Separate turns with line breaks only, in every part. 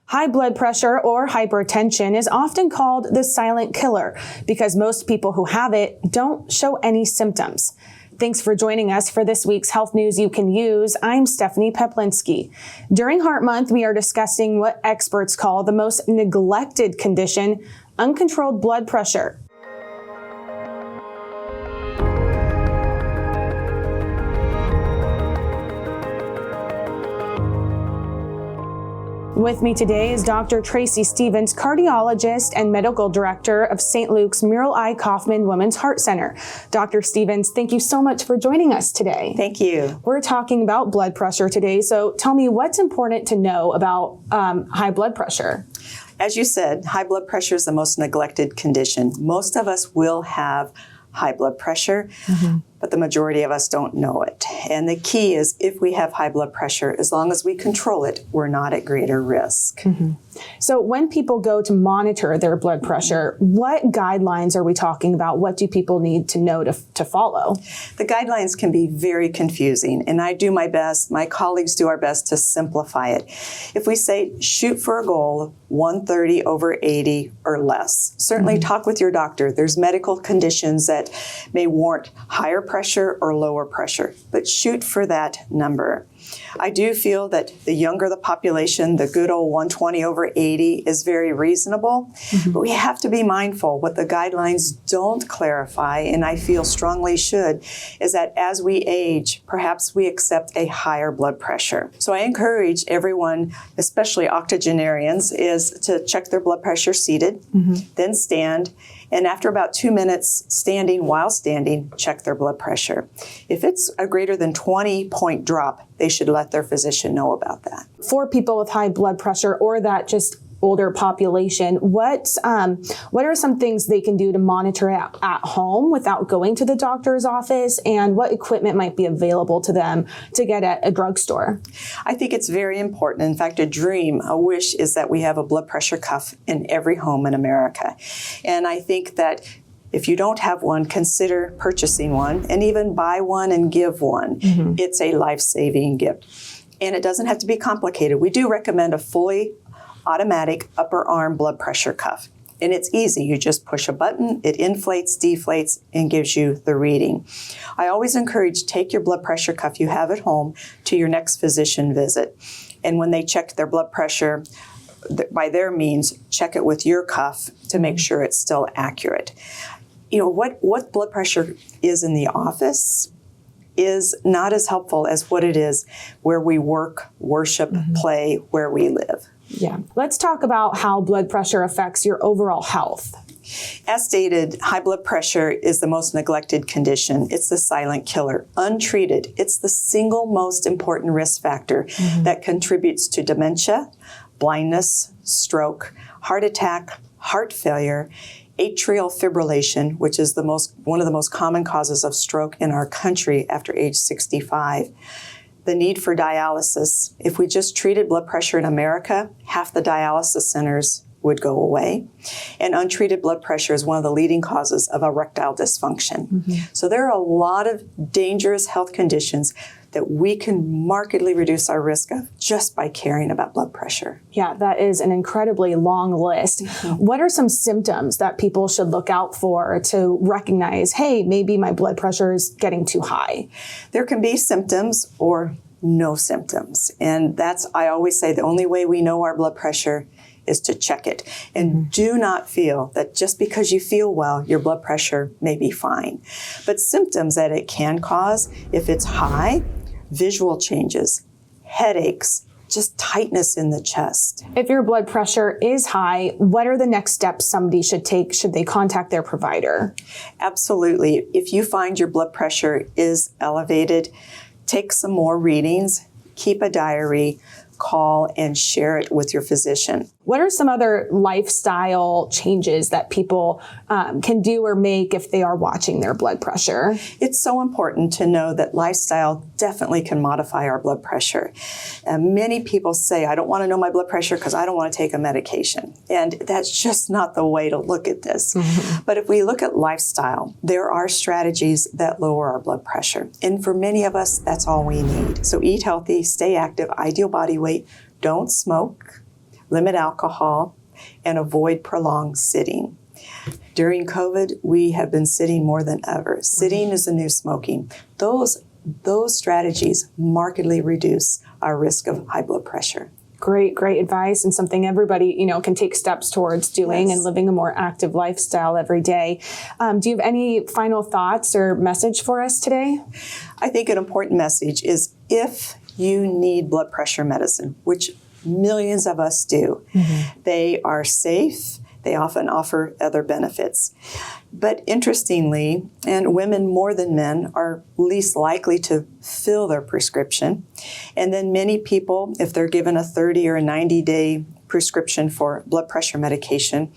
High blood pressure or hypertension is often called the silent killer because most people who have it don't show any symptoms. Thanks for joining us for this week's Health News You Can Use. I'm Stephanie Peplinski. During Heart Month, we are discussing what experts call the most neglected condition, uncontrolled blood pressure. With me today is Dr. Tracy Stevens, cardiologist and medical director of St. Luke's Muriel Kauffman Women's Heart Center. Dr. Stevens, thank you so much for joining us today.
Thank you.
We're talking about blood pressure today, so tell me what's important to know about high blood pressure.
As you said, high blood pressure is the most neglected condition. Most of us will have high blood pressure, but the majority of us don't know it. And the key is if we have high blood pressure, as long as we control it, we're not at greater risk.
So when people go to monitor their blood pressure, what guidelines are we talking about? What do people need to know to follow?
The guidelines can be very confusing, and I do my best, my colleagues do our best to simplify it. If we say shoot for a goal of 130/80 or less, certainly talk with your doctor. There's medical conditions that may warrant higher pressure or lower pressure, but shoot for that number. I do feel that the younger the population, the good old 120/80 is very reasonable, but we have to be mindful. What the guidelines don't clarify, and I feel strongly should, is that as we age, perhaps we accept a higher blood pressure. So I encourage everyone, especially octogenarians, is to check their blood pressure seated, then stand, and after about 2 minutes while standing, check their blood pressure. If it's a greater than 20-point drop, they should let their physician know about that.
For people with high blood pressure or that just older population, what are some things they can do to monitor at home without going to the doctor's office, and what equipment might be available to them to get at a drugstore?
I think it's very important. In fact, a wish is that we have a blood pressure cuff in every home in America. And I think that if you don't have one, consider purchasing one and even buy one and give one. It's a life-saving gift. And it doesn't have to be complicated. We do recommend a fully automatic upper arm blood pressure cuff. And it's easy. You just push a button, it inflates, deflates, and gives you the reading. I always encourage take your blood pressure cuff you have at home to your next physician visit. And when they check their blood pressure, by their means, check it with your cuff to make sure it's still accurate. You know, what blood pressure is in the office is not as helpful as what it is where we work, worship, play, where we live.
Yeah. Let's talk about how blood pressure affects your overall health.
As stated, high blood pressure is the most neglected condition. It's the silent killer. Untreated, it's the single most important risk factor that contributes to dementia, blindness, stroke, heart attack, heart failure, atrial fibrillation, which is one of the most common causes of stroke in our country after age 65. The need for dialysis. If we just treated blood pressure in America, half the dialysis centers would go away. And untreated blood pressure is one of the leading causes of erectile dysfunction. So there are a lot of dangerous health conditions that we can markedly reduce our risk of just by caring about blood pressure.
Yeah, that is an incredibly long list. What are some symptoms that people should look out for to recognize, hey, maybe my blood pressure is getting too high?
There can be symptoms or no symptoms. And I always say, the only way we know our blood pressure is to check it. And do not feel that just because you feel well, your blood pressure may be fine. But symptoms that it can cause, if it's high, visual changes, headaches, just tightness in the chest.
If your blood pressure is high, what are the next steps somebody should take? Should they contact their provider?
Absolutely. If you find your blood pressure is elevated, take some more readings, keep a diary, call and share it with your physician.
What are some other lifestyle changes that people can do or make if they are watching their blood pressure?
It's so important to know that lifestyle definitely can modify our blood pressure. Many people say, I don't want to know my blood pressure because I don't want to take a medication. And that's just not the way to look at this. Mm-hmm. But if we look at lifestyle, there are strategies that lower our blood pressure. And for many of us, that's all we need. So eat healthy, stay active, ideal body weight, don't smoke, limit alcohol, and avoid prolonged sitting. During COVID, we have been sitting more than ever. Sitting is the new smoking. Those strategies markedly reduce our risk of high blood pressure.
Great advice, and something everybody, can take steps towards doing and living a more active lifestyle every day. Do you have any final thoughts or message for us today?
I think an important message is if you need blood pressure medicine, which millions of us do, they are safe. They often offer other benefits. But interestingly, and women more than men are least likely to fill their prescription. And then many people, if they're given a 30 or a 90-day prescription for blood pressure medication,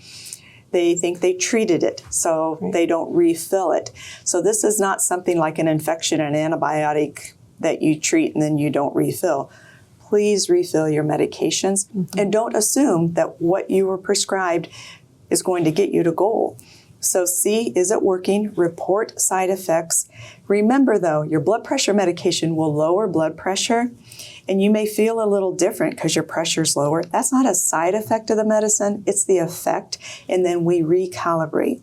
they think they treated it, so they don't refill it. So this is not something like an infection, an antibiotic that you treat and then you don't refill. Please refill your medications and don't assume that what you were prescribed is going to get you to goal. So see, is it working? Report side effects. Remember though, your blood pressure medication will lower blood pressure and you may feel a little different because your pressure's lower. That's not a side effect of the medicine, it's the effect, and then we recalibrate.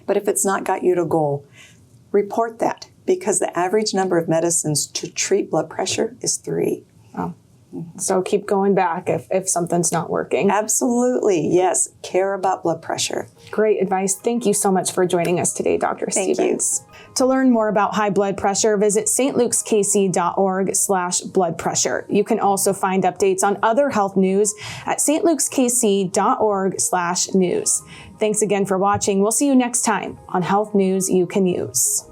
But if it's not got you to goal, report that, because the average number of medicines to treat blood pressure is 3.
Oh. So keep going back if something's not working.
Absolutely, yes. Care about blood pressure.
Great advice. Thank you so much for joining us today, Dr. Stevens.
Thank you.
To learn more about high blood pressure, visit stlukeskc.org/blood pressure. You can also find updates on other health news at stlukeskc.org/news. Thanks again for watching. We'll see you next time on Health News You Can Use.